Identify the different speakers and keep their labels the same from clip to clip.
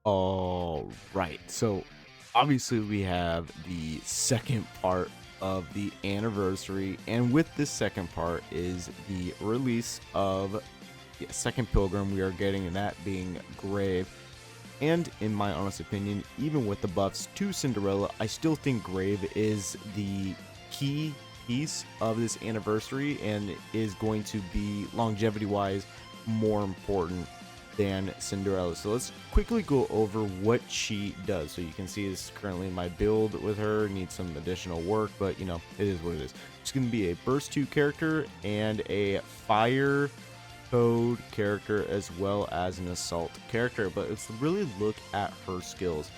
Speaker 1: All right. So obviously we have the second part of the anniversary, and with this second part is the release of the second pilgrim we are getting, and that being Grave. And in my honest opinion, even with the buffs to Cinderella, I still think Grave is the key piece of this anniversary and is going to be longevity wise more important than Cinderella. So let's quickly go over what she does. So you can see this is currently my build with her, needs some additional work, but you know, it is what it is. She's going to be a burst 2 character and a fire code character as well as an assault character, but let's really look at her skills.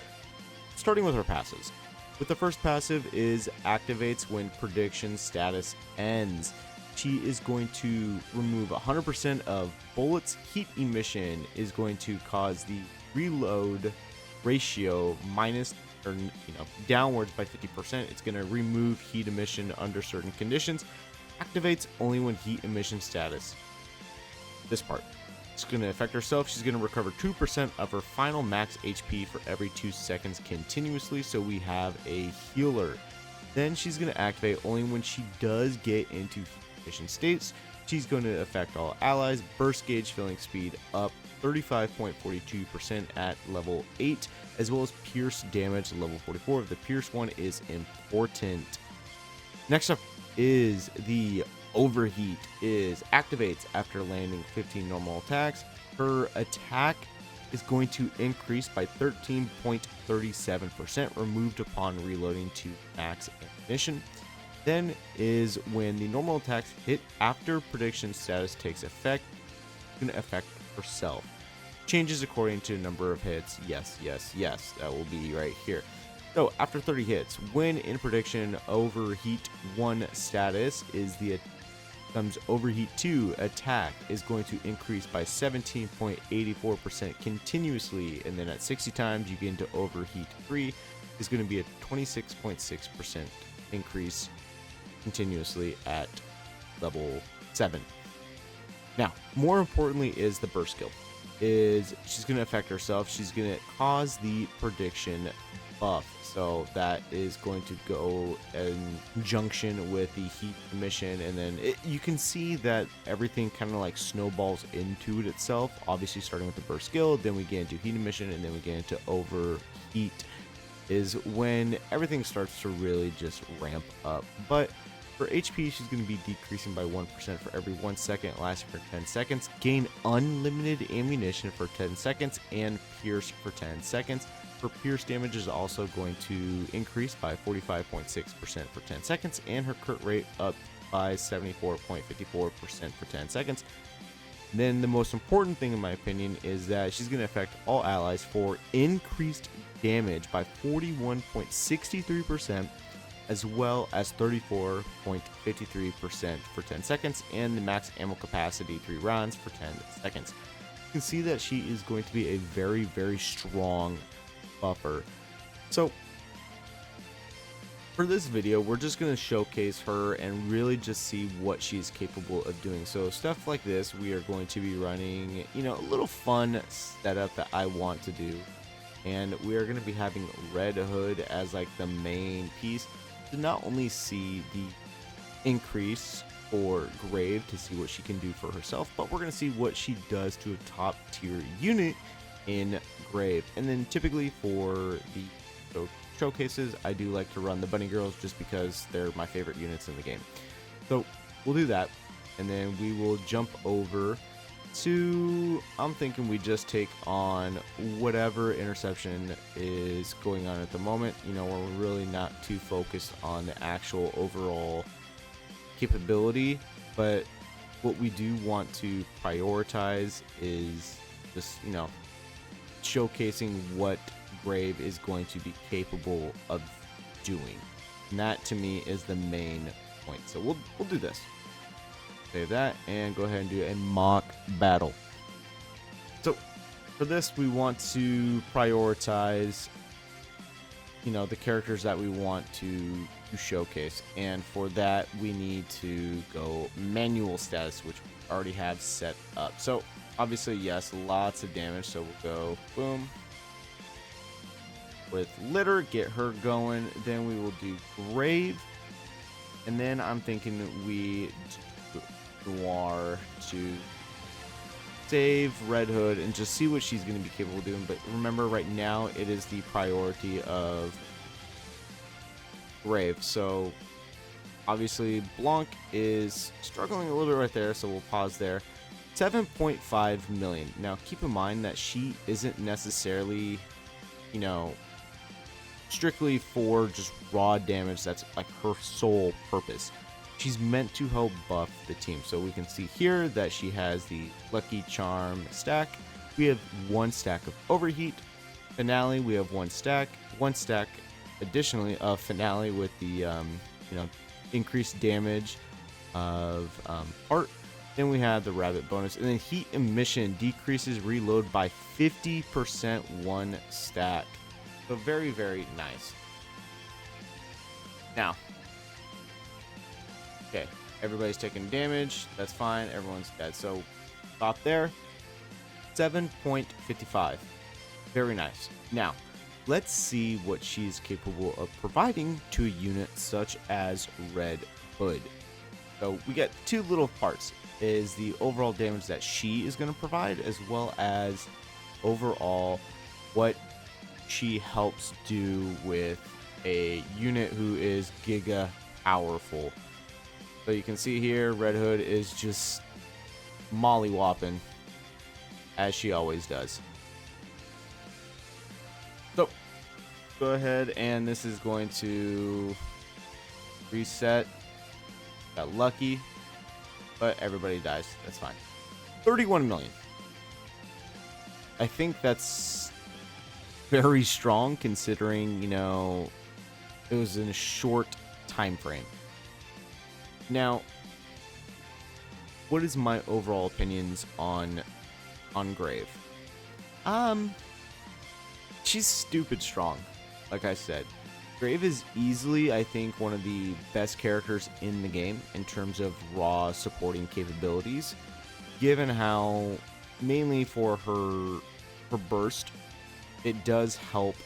Speaker 1: Starting with her passives. With the first passive is activates when prediction status ends. She is going to remove 100% of bullets. Heat emission is going to cause the reload ratio minus or downwards by 50%. It's going to remove heat emission under certain conditions. Activates only when heat emission status. This part. It's going to affect herself. She's going to recover 2% of her final max HP for every 2 seconds continuously. So we have a healer. Then she's going to activate only when she does get into mission states. She's going to affect all allies. Burst gauge filling speed up 35.42% at level 8, as well as pierce damage at level 44. The pierce one is important. Next up is the overheat. Is activates after landing 15 normal attacks. Her attack is going to increase by 13.37% removed upon reloading to max ammunition. Then is when the normal attacks hit after prediction status takes effect, it's going to affect herself. Changes according to number of hits. Yes, that will be right here. So after 30 hits, when in prediction overheat 1 status is the comes overheat 2 attack is going to increase by 17.84% continuously, and then at 60 times you get into overheat 3 is going to be a 26.6% increase continuously at level 7. Now, more importantly is the burst skill. Is she's going to affect herself. She's going to cause the prediction buff. So that is going to go in conjunction with the heat emission, and then you can see that everything kind of like snowballs into it itself. Obviously starting with the burst skill, then we get into heat emission, and then we get into overheat is when everything starts to really just ramp up. But for HP, she's going to be decreasing by 1% for every 1 second, lasting for 10 seconds. Gain unlimited ammunition for 10 seconds and pierce for 10 seconds. Her pierce damage is also going to increase by 45.6% for 10 seconds, and her crit rate up by 74.54% for 10 seconds. Then the most important thing in my opinion is that she's going to affect all allies for increased damage by 41.63%, as well as 34.53% for 10 seconds, and the max ammo capacity 3 rounds for 10 seconds. You can see that she is going to be a very, very strong buffer. So for this video, we're just going to showcase her and really just see what she's capable of doing. So stuff like this, we are going to be running, a little fun setup that I want to do. And we are going to be having Red Hood as like the main piece to not only see the increase for Grave to see what she can do for herself, but we're going to see what she does to a top tier unit in Grave. And then typically for the showcases, I do like to run the Bunny Girls just because they're my favorite units in the game. So we'll do that, and then we will jump over to, I'm thinking we just take on whatever interception is going on at the moment. We're really not too focused on the actual overall capability, but what we do want to prioritize is just, showcasing what Grave is going to be capable of doing. And that to me is the main point. So we'll do this. Save that and go ahead and do a mock battle. So for this, we want to prioritize, the characters that we want to showcase. And for that, we need to go manual status, which we already have set up. So obviously, yes, lots of damage. So we'll go boom, with Litter, get her going. Then we will do Grave. And then I'm thinking we do Noir to save Red Hood and just see what she's going to be capable of doing. But remember, right now, it is the priority of Grave. So obviously, Blanc is struggling a little bit right there, so we'll pause there. 7.5 million. Now, keep in mind that she isn't necessarily, you know, strictly for just raw damage. That's like her sole purpose. She's meant to help buff the team. So we can see here that she has the Lucky Charm stack. We have 1 stack of Overheat. Finale, we have 1 stack. 1 stack additionally of Finale with the, you know, increased damage of Heart. Then we have the Rabbit bonus. And then Heat Emission decreases reload by 50% 1 stack. So very, very nice. Now, okay, everybody's taking damage. That's fine. Everyone's dead. So stop there. 7.55. Very nice. Now, let's see what she's capable of providing to a unit such as Red Hood. So we get 2 little parts. Is the overall damage that she is going to provide, as well as overall what she helps do with a unit who is giga powerful. So you can see here, Red Hood is just molly-whopping, as she always does. So, go ahead, and this is going to reset. Got lucky, but everybody dies. That's fine. 31 million. I think that's very strong considering, you know, it was in a short time frame. Now, what is my overall opinions on Grave? She's stupid strong. Like I said, Grave is easily, I think, one of the best characters in the game in terms of raw supporting capabilities, given how mainly for her burst, it does help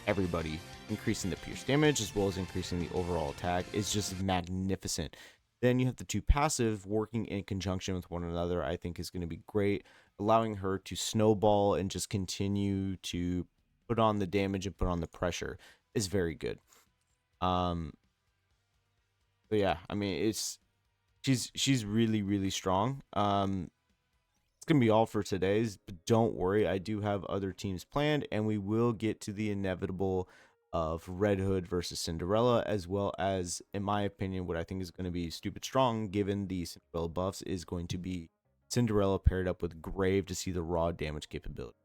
Speaker 1: everybody, increasing the pierce damage as well as increasing the overall attack. It's just magnificent. Then you have the 2 passive working in conjunction with one another. I think is going to be great, allowing her to snowball and just continue to put on the damage and put on the pressure is very good. But yeah, I mean, she's really, really strong. It's gonna be all for today's, but don't worry, I do have other teams planned, and we will get to the inevitable of Red Hood versus Cinderella, as well as, in my opinion, what I think is going to be stupid strong, given the Cinderella buffs, is going to be Cinderella paired up with Grave to see the raw damage capability.